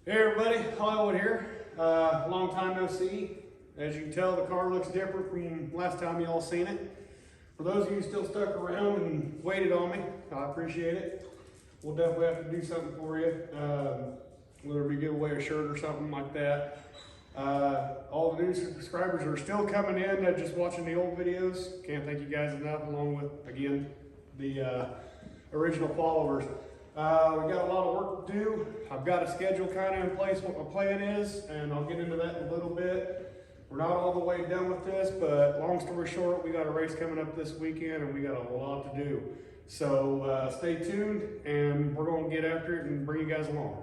Hey everybody, Hollywood here. Long time no see. As you can tell, the car looks different from last time you all seen it. For those of you still stuck around and waited on me, I appreciate it. We'll definitely have to do something for you, whether we give away a shirt or something like that. All the new subscribers are still coming in, just watching the old videos. Can't thank you guys enough, along with, again, the original followers. We got a lot of work to do. I've got a schedule kind of in place, what my plan is, and I'll get into that in a little bit. We're not all the way done with this, but long story short, we got a race coming up this weekend and we got a lot to do. So stay tuned and we're going to get after it and bring you guys along.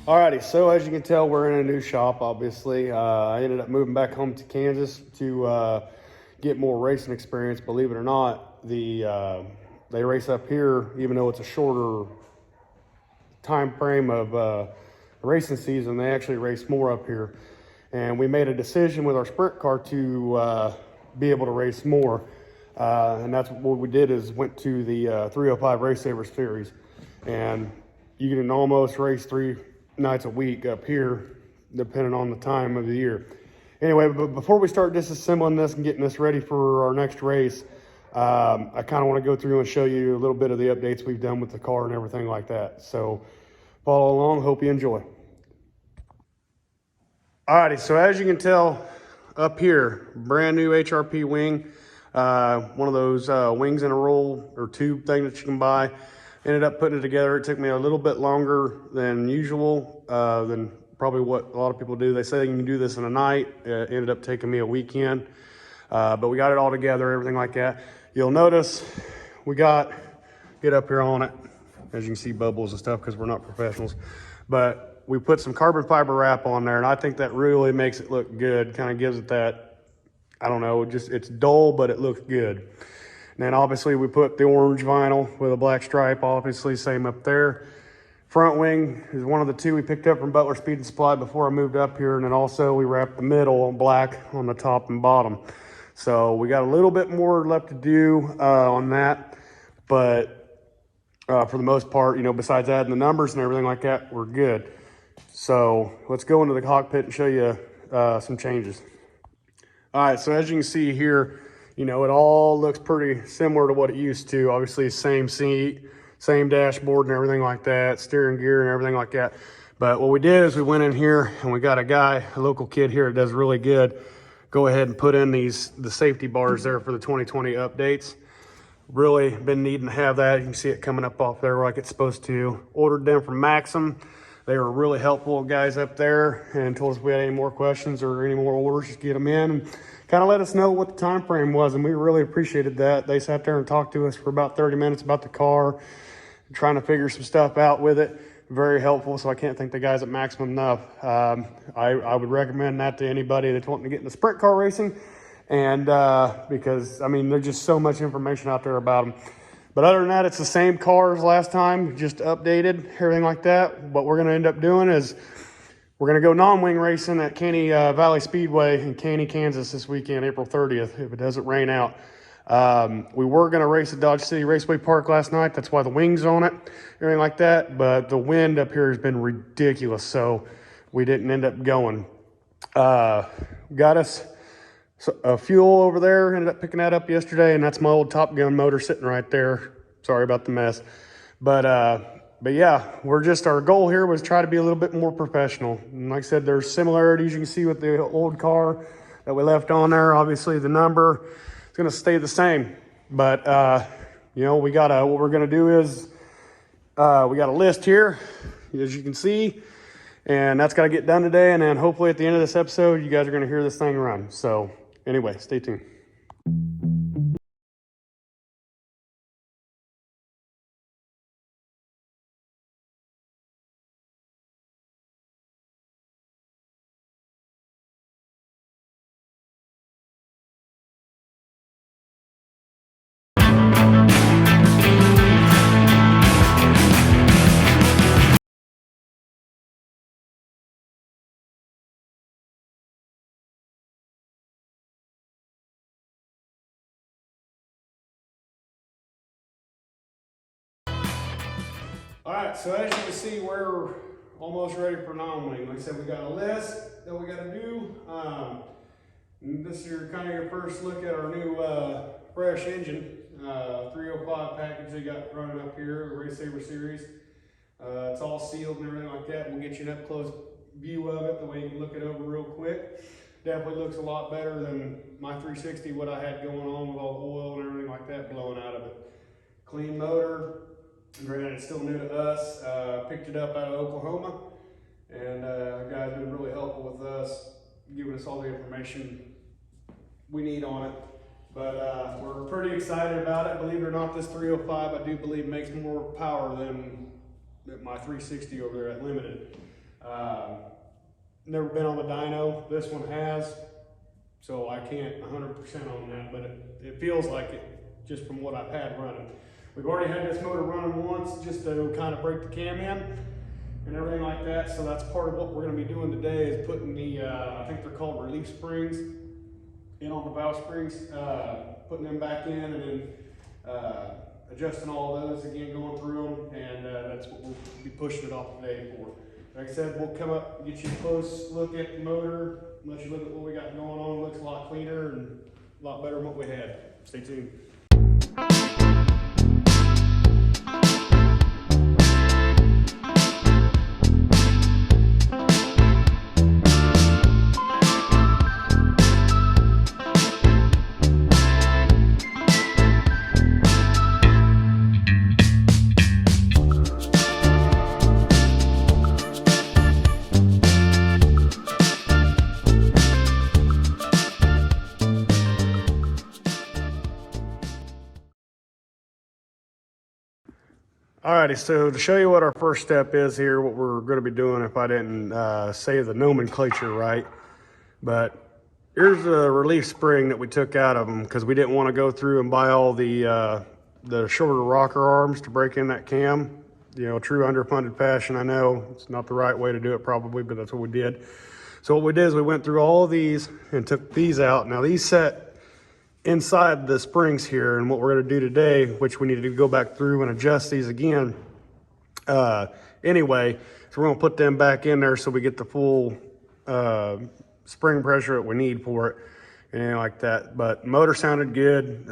Alrighty, so as you can tell, we're in a new shop, obviously. I ended up moving back home to Kansas to get more racing experience. Believe it or not, they race up here, even though it's a shorter time frame of racing season, they actually race more up here. And we made a decision with our sprint car to be able to race more. And that's what we did, is went to the 305 Race Saver Series. And you can almost race 3 nights a week up here, depending on the time of the year. Anyway, but before we start disassembling this and getting this ready for our next race, I kind of want to go through and show you a little bit of the updates we've done with the car and everything like that. So follow along, hope you enjoy. Alrighty, so as you can tell up here, brand new Hrp Wing, one of those wings in a roll or tube thing that you can buy. Ended up putting it together. It took me a little bit longer than usual, than probably what a lot of people do. They say you can do this in a night. It ended up taking me a weekend, but we got it all together, everything like that. You'll notice we got, get up here on it, as you can see bubbles and stuff because we're not professionals, but we put some carbon fiber wrap on there, and I think that really makes it look good. Kind of gives it that, I don't know, just it's dull, but it looks good. And then obviously we put the orange vinyl with a black stripe, obviously same up there. Front wing is one of the two we picked up from Butler Speed and Supply before I moved up here. And then also we wrapped the middle black on the top and bottom. So we got a little bit more left to do on that. But for the most part, you know, besides adding the numbers and everything like that, we're good. So let's go into the cockpit and show you some changes. All right, so as you can see here, you know, it all looks pretty similar to what it used to. Obviously, same seat, same dashboard and everything like that, steering gear and everything like that. But what we did is we went in here and we got a guy, a local kid here that does really good, go ahead and put in the safety bars there for the 2020 updates. Really been needing to have that. You can see it coming up off there like it's supposed to. Ordered them from Maxim. They were really helpful guys up there and told us if we had any more questions or any more orders, just get them in and kind of let us know what the time frame was, and we really appreciated that. They sat there and talked to us for about 30 minutes about the car, trying to figure some stuff out with it. Very helpful, so I can't thank the guys at Maximum enough. I would recommend that to anybody that's wanting to get into sprint car racing, and because, I mean, there's just so much information out there about them. But other than that, it's the same car as last time, just updated, everything like that. What we're going to end up doing is we're going to go non-wing racing at Caney Valley Speedway in Caney, Kansas this weekend, April 30th, if it doesn't rain out. We were going to race at Dodge City Raceway Park last night. That's why the wing's on it, everything like that. But the wind up here has been ridiculous, so we didn't end up going. Got us a fuel over there, ended up picking that up yesterday, and that's my old Top Gun motor sitting right there. Sorry about the mess. But yeah, our goal here was try to be a little bit more professional. And like I said, there's similarities you can see with the old car that we left on there. Obviously the number is going to stay the same, but you know, what we're going to do is we got a list here, as you can see, and that's got to get done today. And then hopefully at the end of this episode, you guys are going to hear this thing run. So anyway, stay tuned. All right, so as you can see, we're almost ready for non-wing. Like I said, we got a list that we got to do. This is kind of your first look at our new fresh engine, 305 package they got running up here, the Race Saver series. It's all sealed and everything like that. We'll get you an up close view of it, the way you can look it over real quick. Definitely looks a lot better than my 360, what I had going on with all the oil and everything like that blowing out of it. Clean motor. Granted, it's still new to us. Picked it up out of Oklahoma, and the guys have been really helpful with us, giving us all the information we need on it. But we're pretty excited about it. Believe it or not, this 305 I do believe makes more power than my 360 over there at Limited. Never been on the dyno. This one has, so I can't 100% on that, but it feels like it just from what I've had running. We've already had this motor running once just to kind of break the cam in and everything like that. So that's part of what we're going to be doing today, is putting the, I think they're called relief springs, in on the valve springs, putting them back in, and then adjusting all those again, going through them, and that's what we'll be pushing it off today for. Like I said, we'll come up and get you a close look at the motor, let you look at what we got going on. It looks a lot cleaner and a lot better than what we had. Stay tuned. Alrighty, so to show you what our first step is here, what we're going to be doing, if I didn't say the nomenclature right, but here's the relief spring that we took out of them because we didn't want to go through and buy all the shorter rocker arms to break in that cam. You know, true underfunded fashion. I know it's not the right way to do it probably, but that's what we did. So what we did is we went through all of these and took these out. Now these set inside the springs here, and what we're going to do today, which we need to go back through and adjust these again anyway, so we're going to put them back in there so we get the full spring pressure that we need for it and like that. But motor sounded good,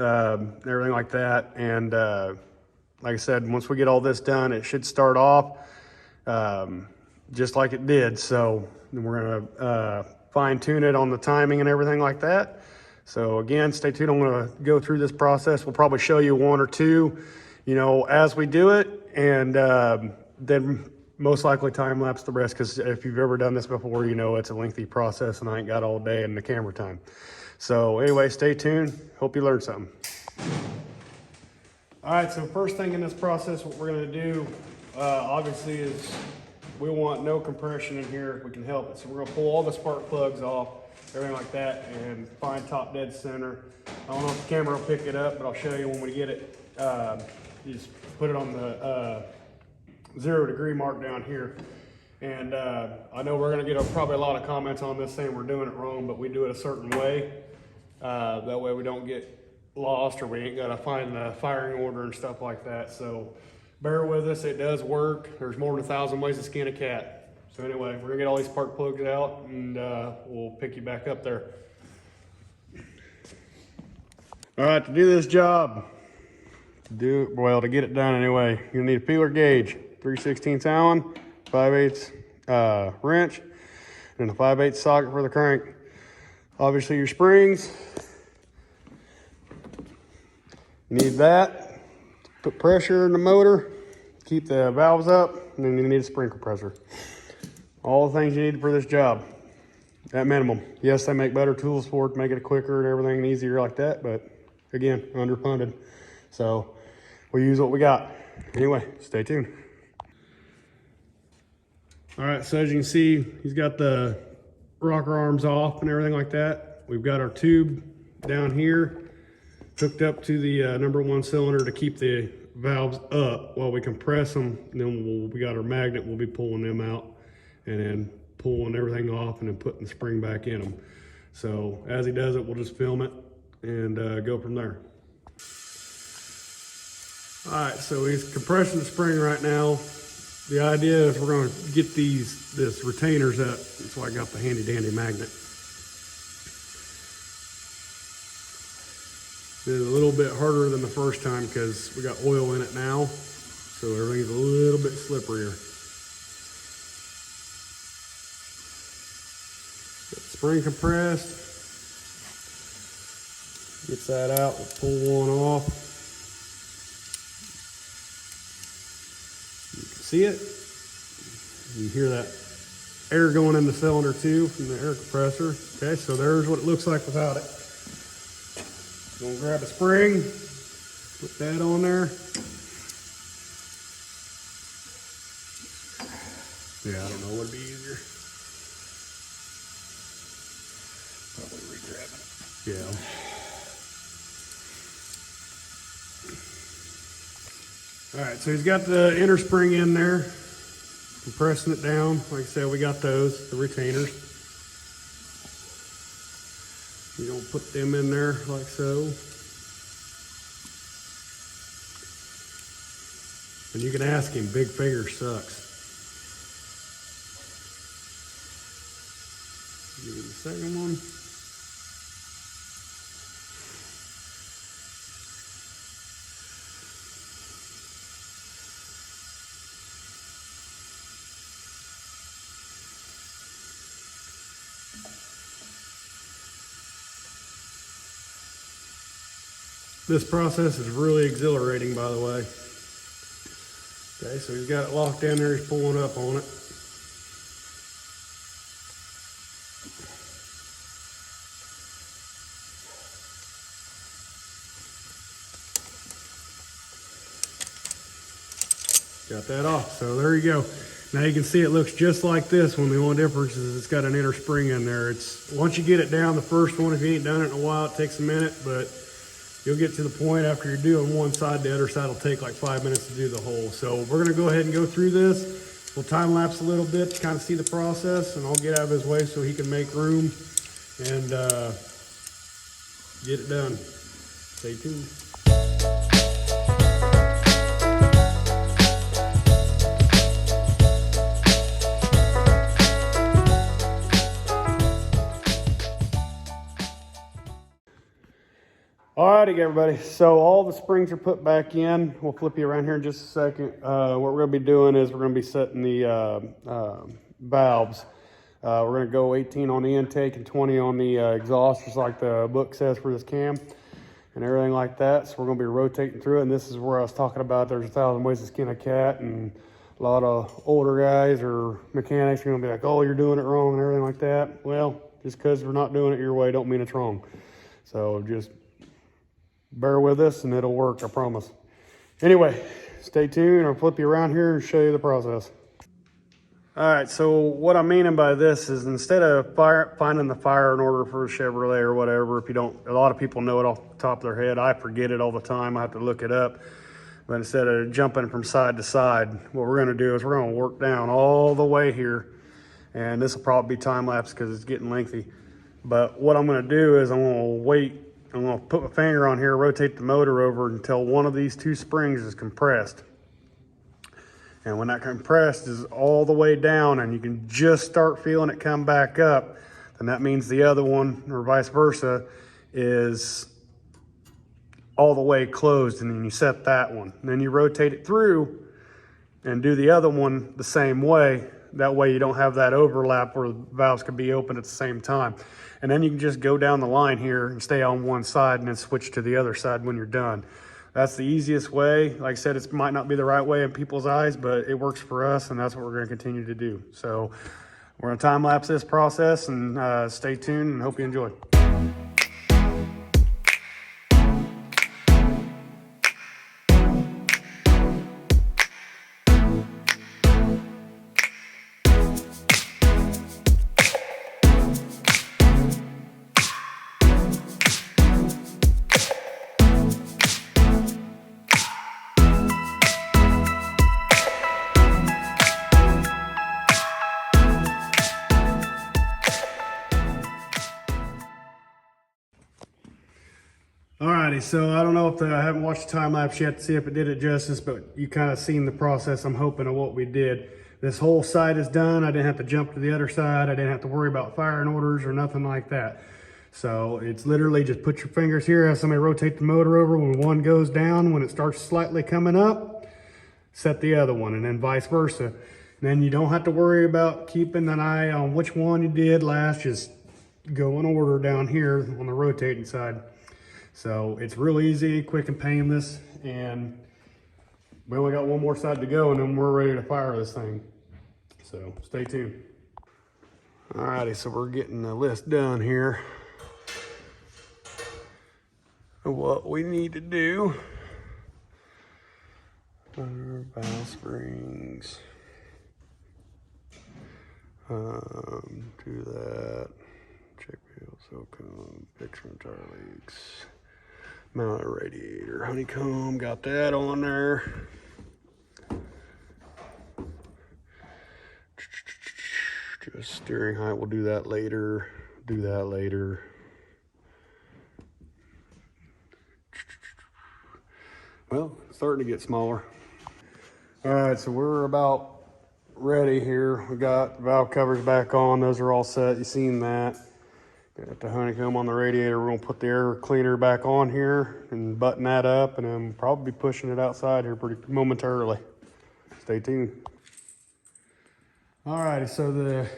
everything like that, and like I said, once we get all this done, it should start off just like it did. So we're going to fine tune it on the timing and everything like that. So again, stay tuned. I'm going to go through this process. We'll probably show you one or two, you know, as we do it, and then most likely time lapse the rest, because if you've ever done this before, you know it's a lengthy process and I ain't got all day in the camera time. So anyway, stay tuned. Hope you learned something. All right, so first thing in this process, what we're going to do, obviously, is we want no compression in here if we can help it. So we're going to pull all the spark plugs off, everything like that, and find top dead center. I don't know if the camera will pick it up, but I'll show you when we get it. You just put it on the 0 degree mark down here. And I know we're gonna get probably a lot of comments on this saying we're doing it wrong, but we do it a certain way. That way we don't get lost, or we ain't gotta find the firing order and stuff like that. So bear with us, it does work. There's more than 1,000 ways to skin a cat. So anyway, we're gonna get all these spark plugs out, and we'll pick you back up there. All right, to do this job, to get it done anyway, you're gonna need a feeler gauge, 3/16 Allen, 5/8 wrench, and a 5/8 socket for the crank. Obviously your springs, you need that to put pressure in the motor, keep the valves up, and then you need a spring compressor. All the things you need for this job, at minimum. Yes, they make better tools for it to make it quicker and everything easier like that, but again, underfunded. So we use what we got. Anyway, stay tuned. All right, so as you can see, he's got the rocker arms off and everything like that. We've got our tube down here hooked up to the #1 cylinder to keep the valves up while we compress them. And then we got our magnet, we'll be pulling them out and then pulling everything off and then putting the spring back in them. So as he does it, we'll just film it and go from there. All right, so he's compressing the spring right now. the idea is we're going to get this retainers up. That's why I got the handy dandy magnet. It's a little bit harder than the first time because we got oil in it now, so everything's a little bit slipperier. Got the spring compressed. Gets that out, we'll pull one off. You can see it. You hear that air going in the cylinder too from the air compressor. Okay, so there's what it looks like without it. Gonna grab a spring, put that on there. Yeah, I don't know what would be easier. Probably re-grabbing it. Yeah. All right, so he's got the inner spring in there, compressing it down. Like I said, we got those, the retainers. You don't put them in there like so. And you can ask him, big finger sucks. Give you the second one. This process is really exhilarating, by the way. Okay, so he's got it locked in there, he's pulling up on it. Got that off, so there you go. Now you can see it looks just like this one. The only difference is it's got an inner spring in there. It's once you get it down, the first one, if you ain't done it in a while, it takes a minute, but you'll get to the point after you're doing one side, the other side will take like 5 minutes to do the whole. So we're gonna go ahead and go through this. We'll time lapse a little bit to kind of see the process, and I'll get out of his way so he can make room and get it done. Stay tuned. Alrighty, everybody, so all the springs are put back in. We'll flip you around here in just a second. What we're going to be doing is we're going to be setting the valves. We're going to go 18 on the intake and 20 on the exhaust, just like the book says for this cam and everything like that. So we're going to be rotating through it, and this is where I was talking about there's 1,000 ways to skin a cat, and a lot of older guys or mechanics are going to be like, oh, you're doing it wrong and everything like that. Well, just because we're not doing it your way don't mean it's wrong. So just bear with us and it'll work, I promise. Anyway, stay tuned. I'll flip you around here and show you the process. All right, so what I'm meaning by this is instead of finding the fire in order for a Chevrolet or whatever, if you don't, a lot of people know it off the top of their head. I forget it all the time. I have to look it up. But instead of jumping from side to side, what we're gonna do is we're gonna work down all the way here. And this will probably be time lapse because it's getting lengthy. But what I'm gonna do is I'm gonna wait. I'm going to put my finger on here, rotate the motor over until one of these two springs is compressed. And when that compressed is all the way down and you can just start feeling it come back up, then that means the other one, or vice versa, is all the way closed, and then you set that one. And then you rotate it through and do the other one the same way. That way you don't have that overlap where the valves could be open at the same time. And then you can just go down the line here and stay on one side and then switch to the other side when you're done. That's the easiest way. Like I said, it might not be the right way in people's eyes, but it works for us, and that's what we're going to continue to do. So we're going to time lapse this process, and stay tuned and hope you enjoy. Alrighty, so I don't know if I haven't watched the time lapse yet to see if it did it justice, but you kind of seen the process, I'm hoping, of what we did. This whole side is done. I didn't have to jump to the other side. I didn't have to worry about firing orders or nothing like that. So it's literally just put your fingers here, have somebody rotate the motor over. When one goes down, when it starts slightly coming up, set the other one, and then vice versa. And then you don't have to worry about keeping an eye on which one you did last. Just go in order down here on the rotating side. So it's real easy, quick and painless, and we only got one more side to go and then we're ready to fire this thing. So stay tuned. Alrighty, so we're getting the list done here of what we need to do. Valve springs. Do that. Check wheel, silicone, fix entire leaks. Mount a radiator, honeycomb, got that on there. Just steering height, we'll do that later. Do that later. Well, it's starting to get smaller. All right, so we're about ready here. We got valve covers back on. Those are all set. You've seen that. Got the honeycomb on the radiator. We're gonna put the air cleaner back on here and button that up, and then probably be pushing it outside here pretty momentarily. Stay tuned. Alrighty, so the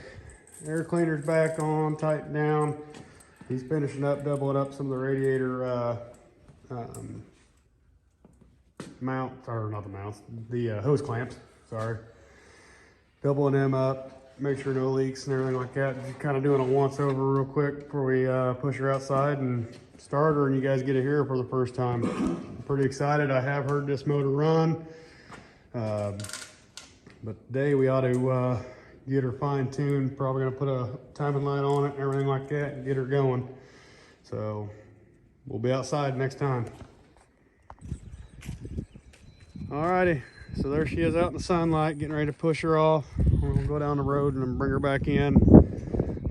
air cleaner's back on, tightened down. He's finishing up, doubling up some of the radiator mounts, or not the mounts, the hose clamps, sorry. Doubling them up. Make sure no leaks and everything like that. Just kind of doing a once over real quick before we push her outside and start her, and you guys get to hear her for the first time. I'm pretty excited. I have heard this motor run, but today we ought to get her fine tuned. Probably gonna put a timing light on it and everything like that and get her going. So we'll be outside next time. Alrighty. So there she is out in the sunlight, getting ready to push her off. We're gonna go down the road and then bring her back in.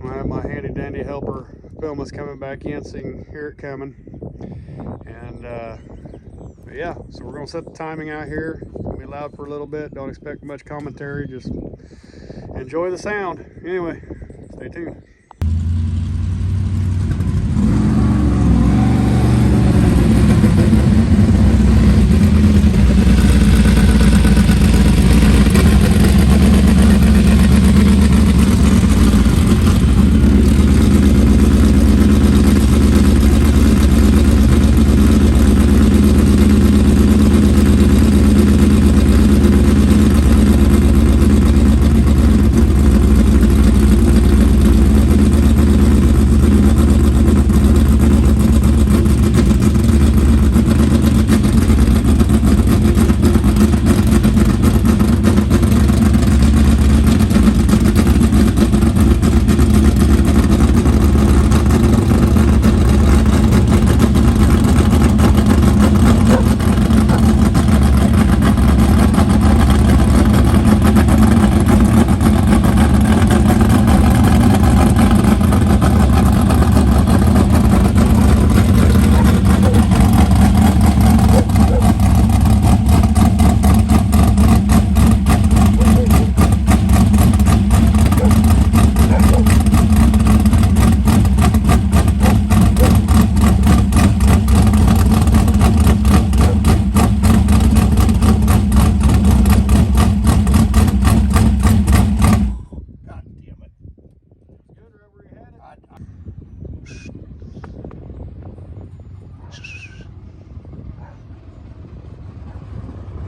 I have my handy dandy helper film us coming back in so you can hear it coming. And yeah, so we're gonna set the timing out here. It's gonna be loud for a little bit. Don't expect much commentary, just enjoy the sound. Anyway, stay tuned.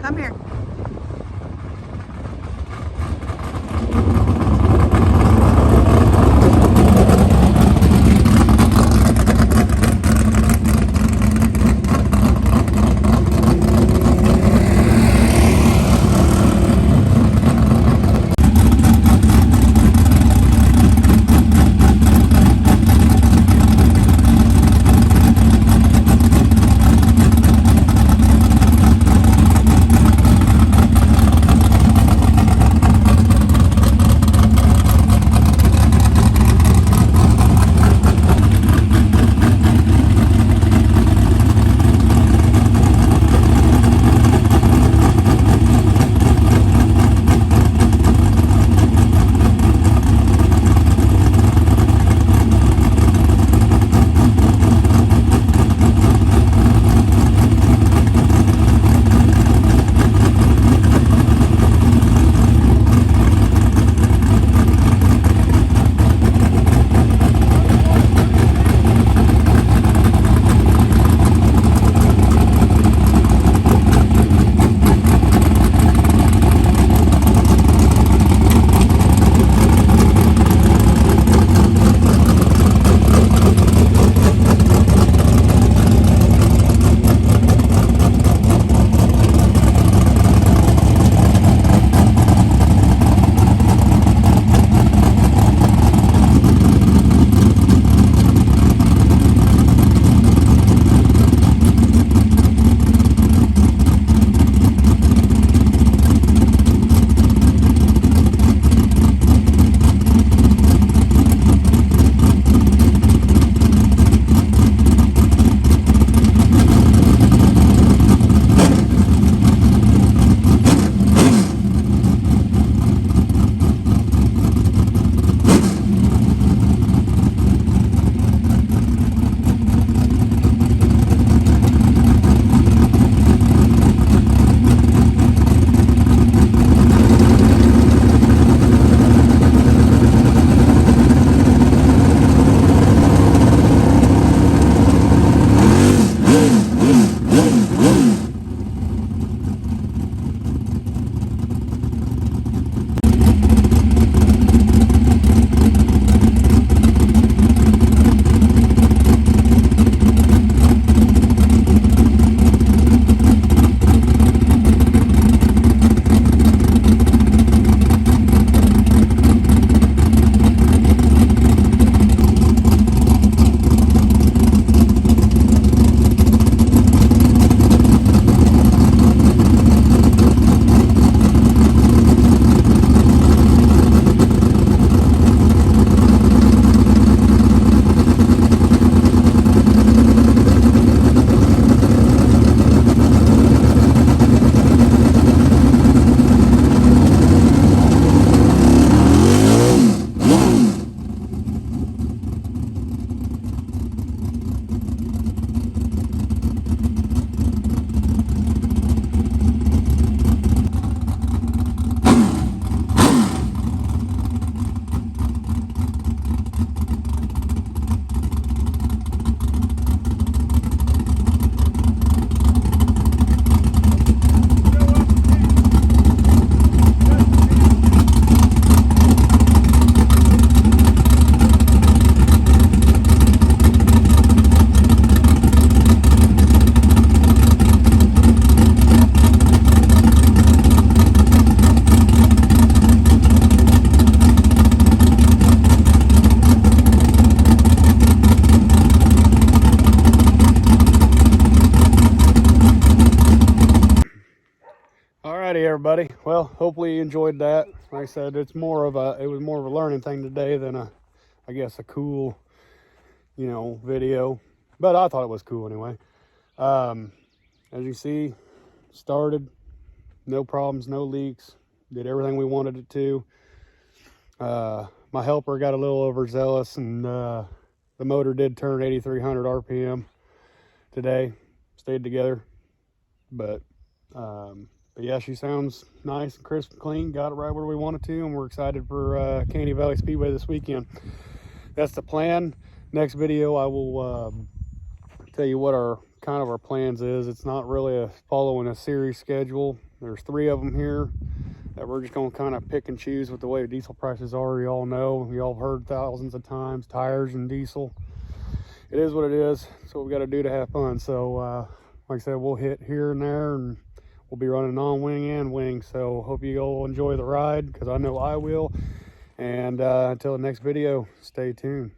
Come here. Alrighty, everybody. Well, hopefully you enjoyed that. Like I said, it was more of a learning thing today than I guess a cool, video. But I thought it was cool anyway. As you see, started, no problems, no leaks, did everything we wanted it to. My helper got a little overzealous, and the motor did turn 8,300 RPM today. Stayed together, but yeah, she sounds nice and crisp and clean. Got it right where we wanted to, and we're excited for Caney Valley Speedway this weekend. That's the plan. Next video, I will tell you what our plans is. It's not really following a series schedule. There's 3 of them here that we're just going to kind of pick and choose with the way diesel prices are. You all know, you all heard thousands of times, tires and diesel. It is what it is. That's what we got to do to have fun. So like I said, we'll hit here and there, and we'll be running on wing and wing. So hope you all enjoy the ride, because I know I will. And until the next video, stay tuned.